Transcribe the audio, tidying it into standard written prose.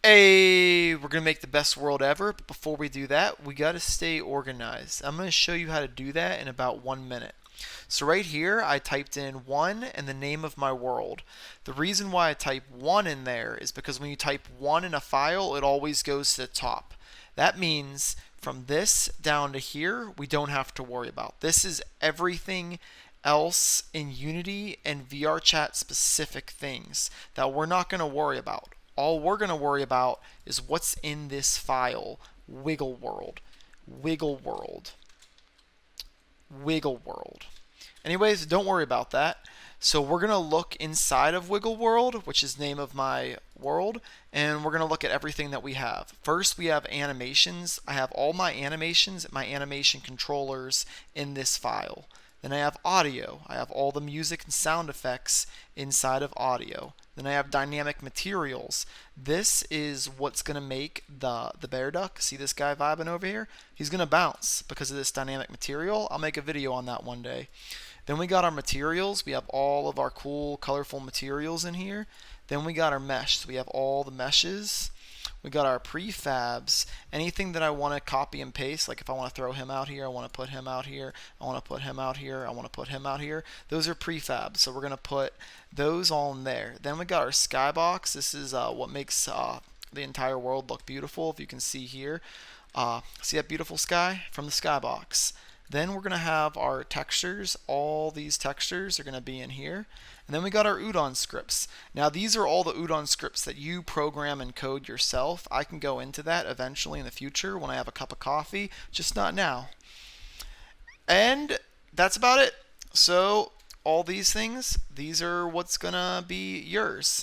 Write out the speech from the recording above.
Hey, we're gonna make the best world ever, but before we do that, we gotta stay organized. I'm gonna show you how to do that in about 1 minute. So right here, I typed in 1 and the name of my world. The reason why I type 1 in there is because when you type 1 in a file, it always goes to the top. That means from this down to here, we don't have to worry about. This is everything else in Unity and VRChat specific things that we're not going to worry about. All we're going to worry about is what's in this file, wiggle world, wiggle world, wiggle world. Anyways, don't worry about that. So we're going to look inside of Wiggle World, which is the name of my world, and we're going to look at everything that we have. First, we have animations. I have all my animations, my animation controllers in this file. Then I have audio. I have all the music and sound effects inside of audio. Then I have dynamic materials. This is what's going to make the bear duck. See this guy vibing over here? He's going to bounce because of this dynamic material. I'll make a video on that one day. Then we got our materials. We have all of our cool, colorful materials in here. Then we got our mesh. So we have all the meshes. We got our prefabs. Anything that I want to copy and paste, like if I want to throw him out here, I want to put him out here, I want to put him out here, I want to put him out here. Those are prefabs. So we're going to put those all in there. Then we got our skybox. This is what makes the entire world look beautiful. If you can see here. See that beautiful sky from the skybox. Then we're going to have our textures. All these textures are going to be in here. And then we got our Udon scripts. Now these are all the Udon scripts that you program and code yourself. I can go into that eventually in the future when I have a cup of coffee, just not now. And that's about it. So all these things, these are what's going to be yours.